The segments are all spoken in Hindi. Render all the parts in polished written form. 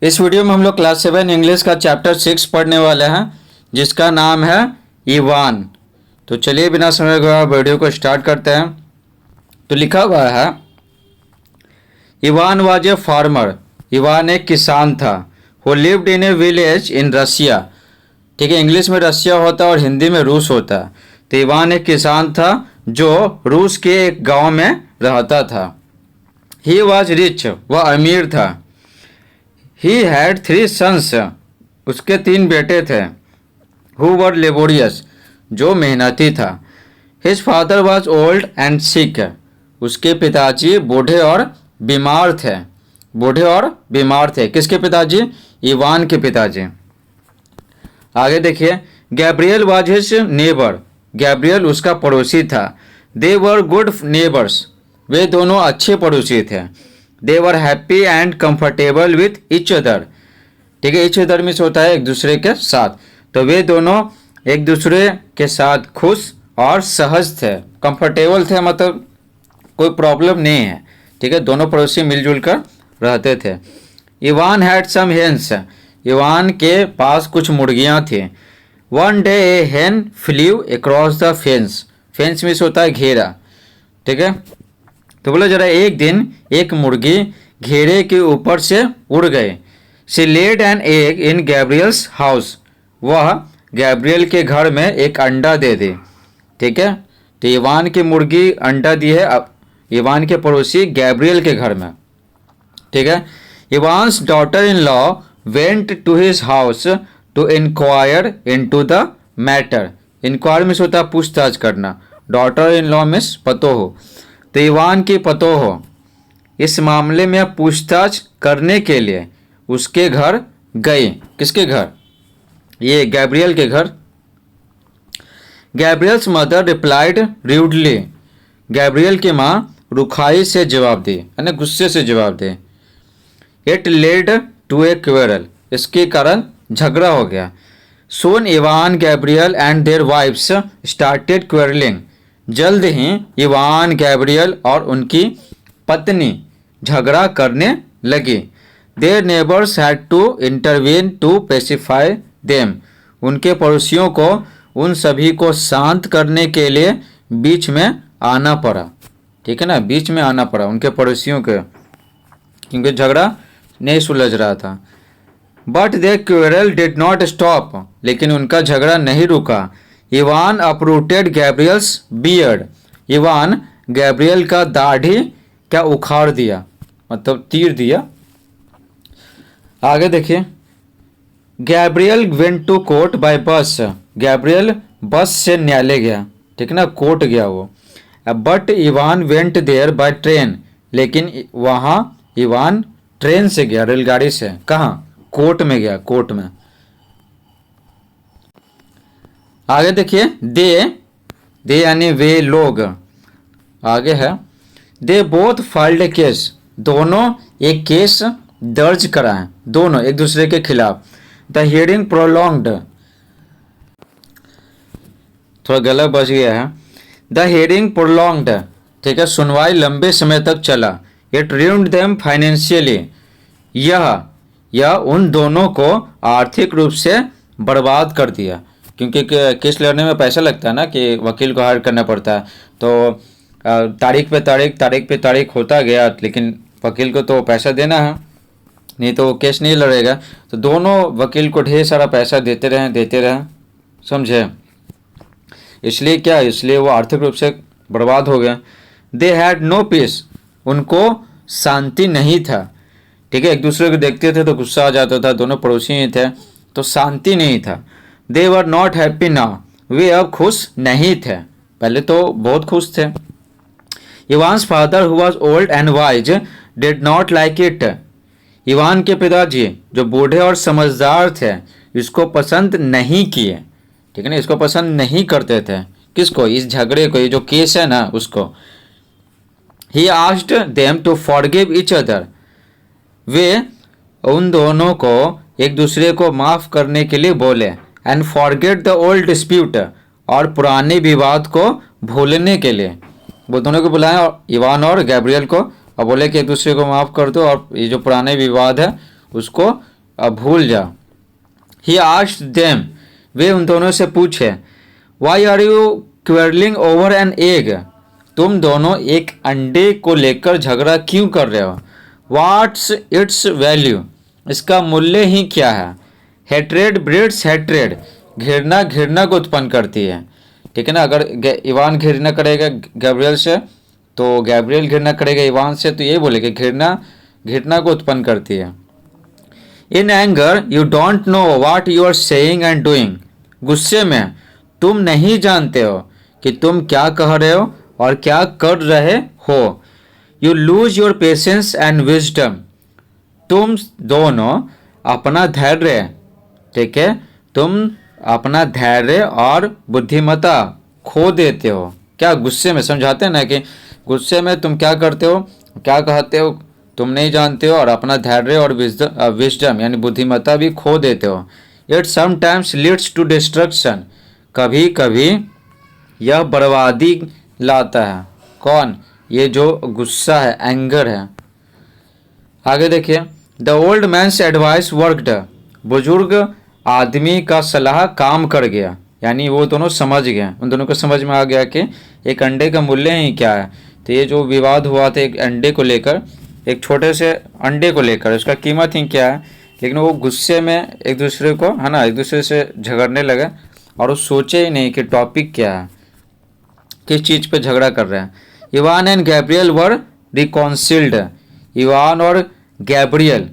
इस वीडियो में हम लोग क्लास 7 इंग्लिश का चैप्टर 6 पढ़ने वाले हैं जिसका नाम है इवान। तो चलिए बिना समय गवाए वीडियो को स्टार्ट करते हैं। तो लिखा हुआ है Ivan was a farmer. Ivan एक किसान था। वो lived in A village in रसिया। ठीक है, इंग्लिश में रसिया होता है और हिंदी में रूस होता है। तो इवान एक किसान था जो रूस के एक गांव में रहता था। ही वॉज रिच, वह अमीर था। ही हैड 3 सन्स, उसके 3 बेटे थे। हु वर लेबोरियस, जो मेहनती था। His father was old and sick, उसके पिताजी बूढ़े और बीमार थे। बूढ़े और बीमार थे। किसके पिताजी? इवान के पिताजी। आगे देखिए, Gabriel was his neighbour, Gabriel उसका पड़ोसी था। दे वर गुड नेबर्स, वे दोनों अच्छे पड़ोसी थे। They were happy and comfortable with each other. ठीक है, ईच अदर मीन्स होता है एक दूसरे के साथ। तो वे दोनों एक दूसरे के साथ खुश और सहज थे। कंफर्टेबल थे मतलब कोई प्रॉब्लम नहीं है। ठीक है, दोनों पड़ोसी मिलजुल कर रहते थे। Ivan had some hens, Ivan के पास कुछ मुर्गियाँ थी। One day a hen flew across the fence, fence means होता है घेरा। ठीक है, तो बोलो जरा, एक दिन एक मुर्गी घेरे के ऊपर से उड़ गए। She laid an egg in Gabriel's house, वह गैब्रियल के घर में एक अंडा दे दी। ठीक है, तो इवान की मुर्गी अंडा दी है अब इवान के पड़ोसी गैब्रियल के घर में। ठीक है, Ivan's daughter in law went to his house to enquire into the matter. Enquire means होता है पूछताछ करना। डॉटर इन लॉ मीन्स पतोह। तो इवान की पतोह इस मामले में पूछताछ करने के लिए उसके घर गई। किसके घर? ये गैब्रियल के घर। गैब्रियल्स मदर रिप्लाइड रूडली, गैब्रियल की माँ रुखाई से जवाब दी, यानी गुस्से से जवाब दे। It led to a quarrel, इसके कारण झगड़ा हो गया। Soon Ivan Gabriel and their wives started quarrelling, जल्द ही इवान गैब्रियल और उनकी पत्नी झगड़ा करने लगी। Their neighbours had to intervene to pacify them, उनके पड़ोसियों को उन सभी को शांत करने के लिए बीच में आना पड़ा। ठीक है ना, बीच में आना पड़ा उनके पड़ोसियों के, क्योंकि झगड़ा नहीं सुलझ रहा था। But the quarrel did not stop, लेकिन उनका झगड़ा नहीं रुका। Ivan uprooted Gabriel's beard, Ivan Gabriel का दाढ़ी क्या उखाड़ दिया, मतलब तीर दिया। आगे देखिए, Gabriel went to court by bus, Gabriel bus से न्यायालय गया। ठीक ना, कोर्ट गया वो। But Ivan went there by train, लेकिन वहाँ इवान ट्रेन से गया, रेलगाड़ी से। कहाँ? कोर्ट में गया, कोर्ट में। आगे देखिए, दे यानी वे लोग। आगे है, they both filed A case, दोनों एक केस दर्ज कराएं, दोनों एक दूसरे के खिलाफ। द हियरिंग प्रोलॉन्ग्ड, थोड़ा गला बच गया है। द हियरिंग प्रोलॉन्ग्ड, ठीक है, सुनवाई लंबे समय तक चला। इट रूइंड देम फाइनेंशियली, यह उन दोनों को आर्थिक रूप से बर्बाद कर दिया, क्योंकि केस लड़ने में पैसा लगता है ना, कि वकील को हायर करना पड़ता है। तो तारीख पे तारीख होता गया, लेकिन वकील को तो पैसा देना है, नहीं तो वो केस नहीं लड़ेगा। तो दोनों वकील को ढेर सारा पैसा देते रहे, समझे? इसलिए वो आर्थिक रूप से बर्बाद हो गया। दे हैड नो पीस, उनको शांति नहीं था। ठीक है, एक दूसरे को देखते थे तो गुस्सा आ जाता था, दोनों पड़ोसी ही थे, तो शांति नहीं था। दे वर नॉट हैप्पी नाउ, वे अब खुश नहीं थे, पहले तो बहुत खुश थे। Evans father who was old and wise did not like it, Ivan के पिताजी जो बूढ़े और समझदार थे इसको पसंद नहीं किए। ठीक है ना, इसको पसंद नहीं करते थे। किसको? इस झगड़े को, ये जो केस है ना उसको। He asked them to forgive each other, वे उन दोनों को एक दूसरे को माफ़ करने के लिए बोले। And forget the old dispute, और पुराने विवाद को भूलने के लिए वो दोनों को बुलाएं, और इवान और गैब्रियल को, और बोले कि एक दूसरे को माफ़ कर दो और ये जो पुराने विवाद है उसको भूल जाओ। ही आस्क्ड देम, वे उन दोनों से पूछे, why are you quarrelling over an egg, तुम दोनों एक अंडे को लेकर झगड़ा क्यों कर रहे हो। व्हाट्स इट्स वैल्यू, इसका मूल्य ही क्या है। हेट्रेड ब्रीड्स हेट्रेड, घृणा घृणा को उत्पन्न करती है। ठीक है ना, अगर इवान घृणा करेगा गैब्रियल से तो गैब्रियल घृणा करेगा इवान से, तो ये बोलेगा घृणा घृणा को उत्पन्न करती है। In anger you don't know what you are saying and doing, गुस्से में तुम नहीं जानते हो कि तुम क्या कह रहे हो और क्या कर रहे हो। You lose your patience and wisdom, तुम दोनों अपना धैर्य, ठीक है, तुम अपना धैर्य और बुद्धिमत्ता खो देते हो। क्या गुस्से में, समझाते हैं ना कि गुस्से में तुम क्या करते हो, क्या कहते हो, तुम नहीं जानते हो और अपना धैर्य और विजडम यानी बुद्धिमत्ता भी खो देते हो। It sometimes leads to destruction, कभी कभी यह बर्बादी लाता है। कौन, ये जो गुस्सा है, एंगर है। आगे देखिए, the old man's advice worked, बुजुर्ग आदमी का सलाह काम कर गया, यानी वो दोनों समझ गए, उन दोनों को समझ में आ गया कि एक अंडे का मूल्य ही क्या है। तो ये जो विवाद हुआ था एक अंडे को लेकर, एक छोटे से अंडे को लेकर, उसका कीमत ही क्या है, लेकिन वो गुस्से में एक दूसरे को, है ना, एक दूसरे से झगड़ने लगे और वो सोचे ही नहीं कि टॉपिक क्या है, किस चीज़ पे झगड़ा कर रहे हैं। Ivan and Gabriel were reconciled, Ivan और गैब्रियल,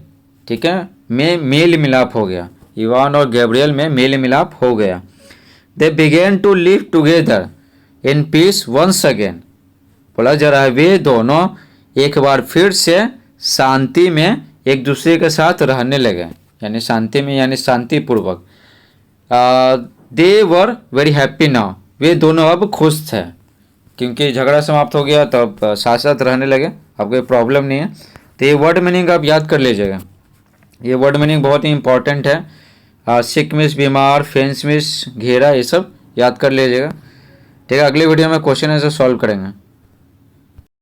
ठीक है, में मेल मिलाप हो गया, इवान और गैब्रियल में मेल मिलाप हो गया। They began to live together in peace once again, बोला जरा वे दोनों एक बार फिर से शांति में एक दूसरे के साथ रहने लगे, यानी शांति में यानी शांतिपूर्वक। दे वर वेरी हैप्पी नाउ, वे दोनों अब खुश थे क्योंकि झगड़ा समाप्त हो गया, तो अब साथ साथ रहने लगे, अब कोई प्रॉब्लम नहीं है। तो ये वर्ड मीनिंग आप याद कर लीजिएगा, ये वर्ड मीनिंग बहुत ही इंपॉर्टेंट है। सिक मिस, बीमार, फेंस मिस, घेरा, ये सब याद कर लीजिएगा। ठीक है, अगली वीडियो में क्वेश्चन आंसर सॉल्व करेंगे।